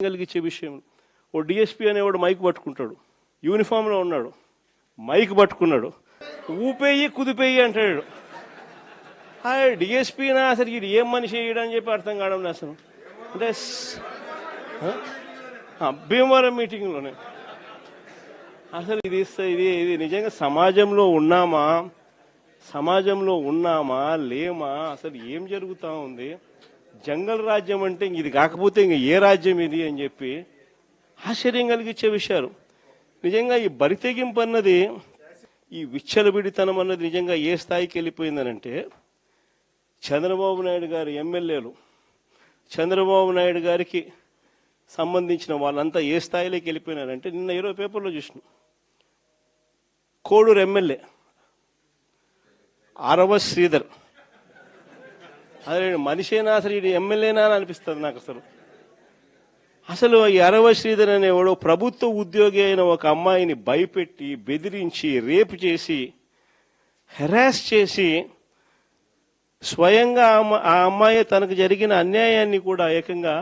కలిగించే విషయం. ఓ డిఎస్పీ అనేవాడు మైక్ పట్టుకుంటాడు, యూనిఫామ్లో ఉన్నాడు, మైక్ పట్టుకున్నాడు, ఊపేయి కుదిపేయి అంటాడు. డిఎస్పీనా అసలు ఇది ఏం మనిషి వేయడని చెప్పి అర్థం కావడం అసలు. అంటే భీమవరం మీటింగ్లోనే అసలు ఇది ఇది నిజంగా సమాజంలో ఉన్నామా లేమా, అసలు ఏం జరుగుతూ ఉంది? జంగల్ రాజ్యం అంటే ఇది కాకపోతే ఇంక ఏ రాజ్యం ఇది అని చెప్పి ఆశ్చర్యం కలిగించే విషయాలు. నిజంగా ఈ బరితెగింపు అన్నది, ఈ విచ్చలవిడితనం అన్నది నిజంగా ఏ స్థాయికి వెళ్ళిపోయిందనంటే, చంద్రబాబు నాయుడు గారు ఎమ్మెల్యేలు, చంద్రబాబు నాయుడు గారికి సంబంధించిన వాళ్ళంతా ఏ స్థాయిలోకి వెళ్ళిపోయినారంటే, నిన్న 20 పేపర్లో చూసిన కోడూరు ఎమ్మెల్యే ఆరవ శ్రీధర్, అదే మనిషేనా అసలు ఇది ఎమ్మెల్యేనా అని అనిపిస్తుంది నాకు. అసలు ఈ అరవ శ్రీధర్ అనేవాడు ప్రభుత్వ ఉద్యోగి అయిన ఒక అమ్మాయిని భయపెట్టి, బెదిరించి, రేపు చేసి, హెరాస్ చేసి, స్వయంగా ఆ అమ్మాయి తనకు జరిగిన అన్యాయాన్ని కూడా ఏకంగా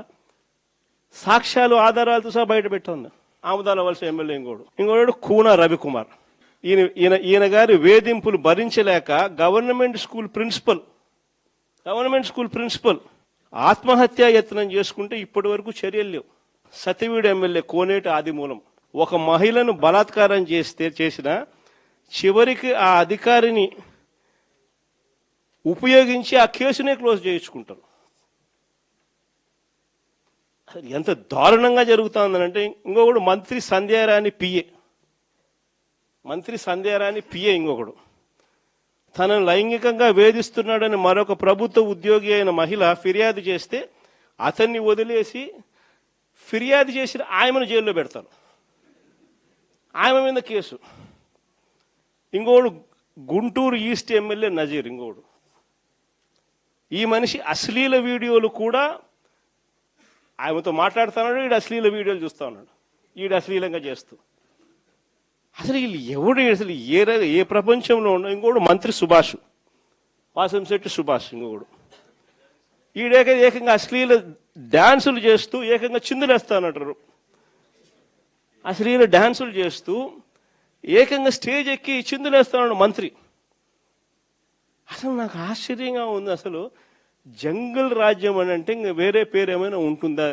సాక్ష్యాలు ఆధారాలతో సహా బయట పెట్టింది. ఆముదాల వలస ఎమ్మెల్యే ఇంకోడు కూన రవికుమార్. ఈయన గారి వేధింపులు భరించలేక గవర్నమెంట్ స్కూల్ ప్రిన్సిపల్ ఆత్మహత్యా యత్నం చేసుకుంటే ఇప్పటి వరకు చర్యలు లేవు. సతివీడు ఎమ్మెల్యే కోనేటి ఆదిమూలం ఒక మహిళను బలాత్కారం చేసిన చివరికి ఆ అధికారిని ఉపయోగించి ఆ కేసునే క్లోజ్ చేయించుకుంటారు. ఎంత దారుణంగా జరుగుతుందనంటే, ఇంకొకడు మంత్రి సంధ్యారాణి పిఏ ఇంకొకడు తనను లైంగికంగా వేధిస్తున్నాడని మరొక ప్రభుత్వ ఉద్యోగి అయిన మహిళ ఫిర్యాదు చేస్తే అతన్ని వదిలేసి ఫిర్యాదు చేసిన ఆయమను జైల్లో పెడతారు. ఆయమ మీద కేసు. ఇంకోడు గుంటూరు ఈస్ట్ ఎమ్మెల్యే నజీర్ ఇంకోడు. ఈ మనిషి అశ్లీల వీడియోలు కూడా ఆయనతో మాట్లాడుతున్నాడు, ఈడు అశ్లీల వీడియోలు చూస్తా ఉన్నాడు, ఈడు అశ్లీలంగా చేస్తూ. అసలు వీళ్ళు ఎవడు అసలు ఏ ప్రపంచంలో ఉన్న. ఇంకోడు మంత్రి వాసంశెట్టి సుభాష్ ఇంకొకడు. ఏకంగా అశ్లీల డాన్సులు చేస్తూ ఏకంగా చిందులేస్తానంటారు. అశ్లీల డాన్సులు చేస్తూ ఏకంగా స్టేజ్ ఎక్కి చిందులేస్తాడు మంత్రి. అసలు నాకు ఆశ్చర్యంగా ఉంది. అసలు జంగల్ రాజ్యం అని అంటే ఇంకా వేరే పేరు ఏమైనా ఉంటుందా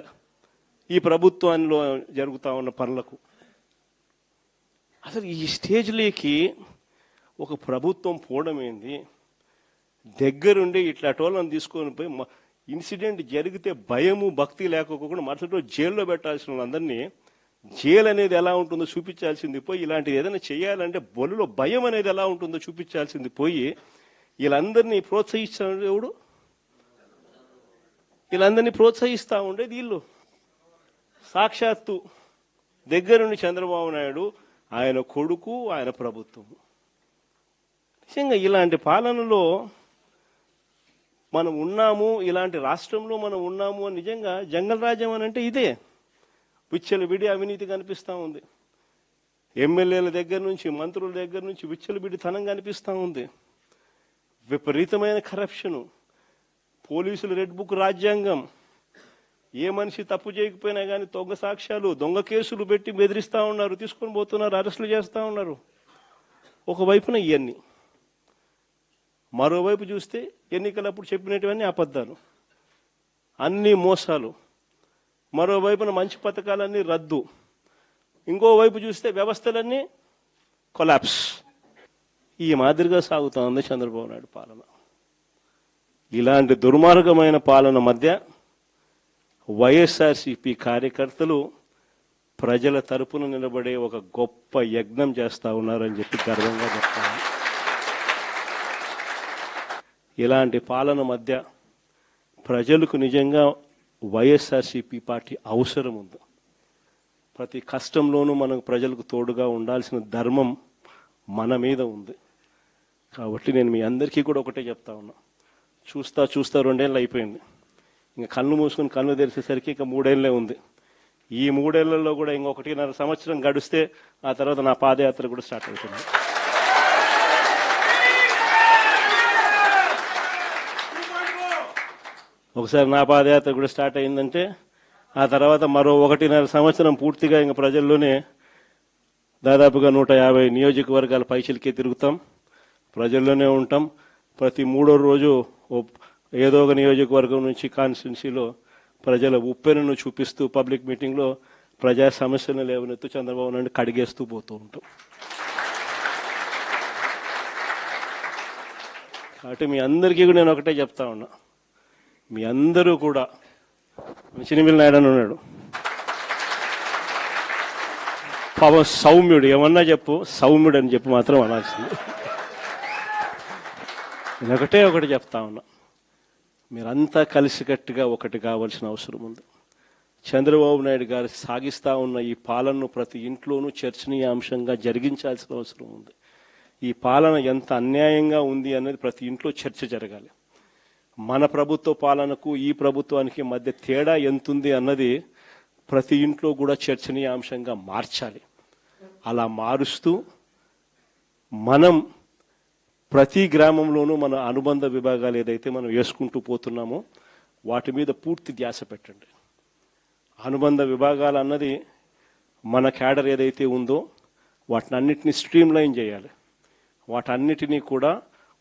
ఈ ప్రభుత్వంలో జరుగుతూ ఉన్న పనులకు? అసలు ఈ స్టేజ్లోకి ఒక ప్రభుత్వం పోవడం ఏంది? దగ్గరుండి ఇట్లా టోళ్ళని తీసుకొని పోయి ఇన్సిడెంట్ జరిగితే భయము భక్తి లేకపోకుండా మరుసటి రోజు జైల్లో పెట్టాల్సిన వాళ్ళందరినీ జైలు అనేది ఎలా ఉంటుందో చూపించాల్సింది పోయి, ఇలాంటిది ఏదైనా చేయాలంటే బొలులో భయం అనేది ఎలా ఉంటుందో చూపించాల్సింది పోయి, వీళ్ళందరినీ ప్రోత్సహించేవాడు, వీళ్ళందరినీ ప్రోత్సహిస్తూ ఉండేది వీళ్ళు. సాక్షాత్తు దగ్గరుండి చంద్రబాబు నాయుడు, ఆయన కొడుకు, ఆయన ప్రభుత్వం. నిజంగా ఇలాంటి పాలనలో మనం ఉన్నాము, ఇలాంటి రాష్ట్రంలో మనం ఉన్నాము అని నిజంగా జంగల్ రాజ్యం అని అంటే ఇదే. విచ్చలవిడి అవినీతి కనిపిస్తూ ఉంది. ఎమ్మెల్యేల దగ్గర నుంచి, మంత్రుల దగ్గర నుంచి విచ్చలవిడితనం కనిపిస్తూ ఉంది. విపరీతమైన కరప్షను, పోలీసులు రెడ్ బుక్ రాజ్యాంగం. ఏ మనిషి తప్పు చేయకపోయినా కానీ దొంగ సాక్ష్యాలు, దొంగ కేసులు పెట్టి బెదిరిస్తూ ఉన్నారు, తీసుకొని పోతున్నారు, అరెస్టులు చేస్తూ ఉన్నారు. ఒకవైపున ఇవన్నీ, మరోవైపు చూస్తే ఎన్నికలప్పుడు చెప్పినటువన్నీ అబద్ధాలు, అన్నీ మోసాలు. మరోవైపున మంచి పథకాలన్నీ రద్దు. ఇంకోవైపు చూస్తే వ్యవస్థలన్నీ కొలాప్స్. ఈ మాదిరిగా సాగుతూ ఉంది చంద్రబాబు నాయుడు పాలన. ఇలాంటి దుర్మార్గమైన పాలన మధ్య వైఎస్ఆర్సీపీ కార్యకర్తలు ప్రజల తరపున నిలబడే ఒక గొప్ప యజ్ఞం చేస్తూ ఉన్నారని చెప్పి గర్వంగా చెప్తాను. ఇలాంటి పాలన మధ్య ప్రజలకు నిజంగా వైఎస్ఆర్సీపీ పార్టీ అవసరం ఉంది. ప్రతి కష్టంలోనూ మనం ప్రజలకు తోడుగా ఉండాల్సిన ధర్మం మన మీద ఉంది. కాబట్టి నేను మీ అందరికీ కూడా ఒకటే చెప్తా ఉన్నా, చూస్తా 2 ఏళ్ళు అయిపోయింది. ఇంకా కళ్ళు మూసుకొని కళ్ళు తెరిచేసరికి ఇంకా 3 ఏళ్ళే ఉంది. ఈ 3 ఏళ్లలో కూడా ఇంకొకటిన్నర సంవత్సరం గడిస్తే ఆ తర్వాత నా పాదయాత్ర కూడా స్టార్ట్ అవుతుంది. ఒకసారి నా పాదయాత్ర కూడా స్టార్ట్ అయిందంటే ఆ తర్వాత మరో 1.5 సంవత్సరం పూర్తిగా ఇంకా ప్రజల్లోనే దాదాపుగా 150 నియోజకవర్గాల పైచిలకే తిరుగుతాం, ప్రజల్లోనే ఉంటాం. ప్రతి 3వ రోజు ఏదో ఒక నియోజకవర్గం నుంచి కాన్స్టిట్యున్సీలో ప్రజల ఉప్పెనను చూపిస్తూ పబ్లిక్ మీటింగ్లో ప్రజా సమస్యలను లేవనెత్తు చంద్రబాబు నాయుడు కడిగేస్తూ పోతూ ఉంటాం. కాబట్టి మీ అందరికీ కూడా నేను ఒకటే చెప్తా ఉన్నా, మీ అందరూ కూడా చినిమిల్ నాయుడు అని ఉన్నాడు, పాపం సౌమ్యుడు, ఏమన్నా చెప్పు సౌమ్యుడు అని చెప్పి మాత్రం అనాల్సింది. నేను ఒకటి చెప్తా ఉన్నా, మీరంతా కలిసికట్టుగా ఒకటి కావాల్సిన అవసరం ఉంది. చంద్రబాబు నాయుడు గారు సాగిస్తా ఉన్న ఈ పాలనను ప్రతి ఇంట్లోనూ చర్చనీయాంశంగా జరిగించాల్సిన అవసరం ఉంది. ఈ పాలన ఎంత అన్యాయంగా ఉంది అనేది ప్రతి ఇంట్లో చర్చ జరగాలి. మన ప్రభుత్వ పాలనకు ఈ ప్రభుత్వానికి మధ్య తేడా ఎంతుంది అన్నది ప్రతి ఇంట్లో కూడా చర్చనీయాంశంగా మార్చాలి. అలా మారుస్తూ మనం ప్రతి గ్రామంలోనూ మన అనుబంధ విభాగాలు ఏదైతే మనం వేసుకుంటూ పోతున్నామో వాటి మీద పూర్తి ధ్యాస పెట్టండి. అనుబంధ విభాగాలు అన్నది మన క్యాడర్ ఏదైతే ఉందో వాటిని అన్నిటినీ స్ట్రీమ్లైన్ చేయాలి. వాటన్నిటినీ కూడా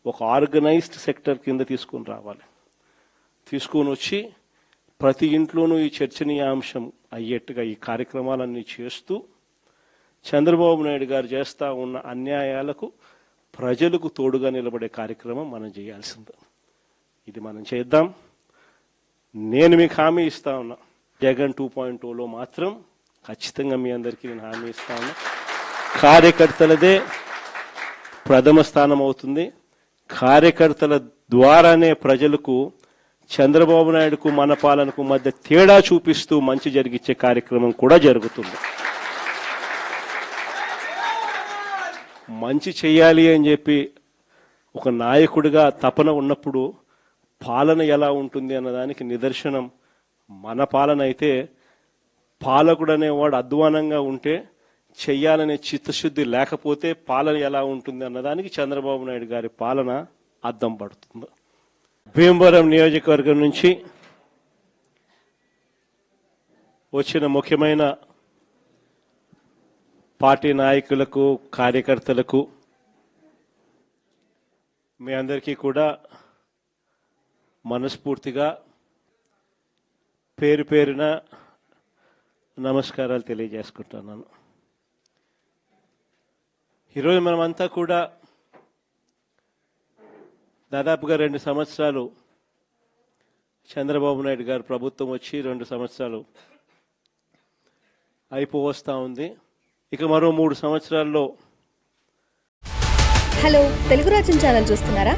ఒక ఆర్గనైజ్డ్ సెక్టర్ కింద తీసుకొని రావాలి. తీసుకొని వచ్చి ప్రతి ఇంట్లోనూ ఈ చర్చనీయాంశం అయ్యేట్టుగా ఈ కార్యక్రమాలన్నీ చేస్తూ చంద్రబాబు నాయుడు గారు చేస్తూ ఉన్న అన్యాయాలకు ప్రజలకు తోడుగా నిలబడే కార్యక్రమం మనం చేయాల్సింది. ఇది మనం చేద్దాం. నేను మీకు హామీ ఇస్తా ఉన్నా, జగన్ 2.0లో మాత్రం ఖచ్చితంగా మీ అందరికీ నేను హామీ ఇస్తా ఉన్నా, కార్యకర్తలదే ప్రథమ స్థానం అవుతుంది. కార్యకర్తల ద్వారానే ప్రజలకు చంద్రబాబు నాయుడుకు మన పాలనకు మధ్య తేడా చూపిస్తూ మంచి జరిగించే కార్యక్రమం కూడా జరుగుతుంది. మంచి చేయాలి అని చెప్పి ఒక నాయకుడిగా తపన ఉన్నప్పుడు పాలన ఎలా ఉంటుంది అన్నదానికి నిదర్శనం మన పాలన అయితే, పాలకుడు అనేవాడు అధ్వానంగా ఉంటే చెయ్యాలనే చిత్తశుద్ధి లేకపోతే పాలన ఎలా ఉంటుంది అన్నదానికి చంద్రబాబు నాయుడు గారి పాలన అద్దం పడుతుంది. భీమవరం నియోజకవర్గం నుంచి వచ్చిన ముఖ్యమైన పార్టీ నాయకులకు కార్యకర్తలకు మీ అందరికీ కూడా మనస్ఫూర్తిగా పేరు పేరున నమస్కారాలు తెలియజేసుకుంటున్నాను. ఈరోజు మనమంతా కూడా దాదాపుగా 2 సంవత్సరాలు చంద్రబాబు నాయుడు గారు ప్రభుత్వం వచ్చి 2 సంవత్సరాలు అయిపోవస్తా ఉంది. ఇక మరో 3 సంవత్సరాల్లో. హలో, తెలుగు రాజ్యం ఛానల్ చూస్తున్నారా?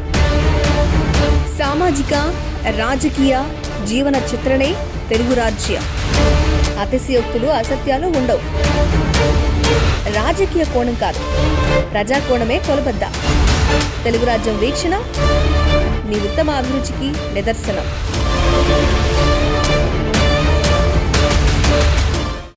సామాజిక రాజకీయ జీవన చిత్రణే తెలుగు రాజ్యం. అతిశయోక్తులు అసత్యాలు ఉండవు. రాజకీయ కోణం కాదు, ప్రజా కోణమే కొలబద్ద. తెలుగు రాజ్యం వీక్షణ మీ ఉత్తమ అభిరుచికి నిదర్శనం.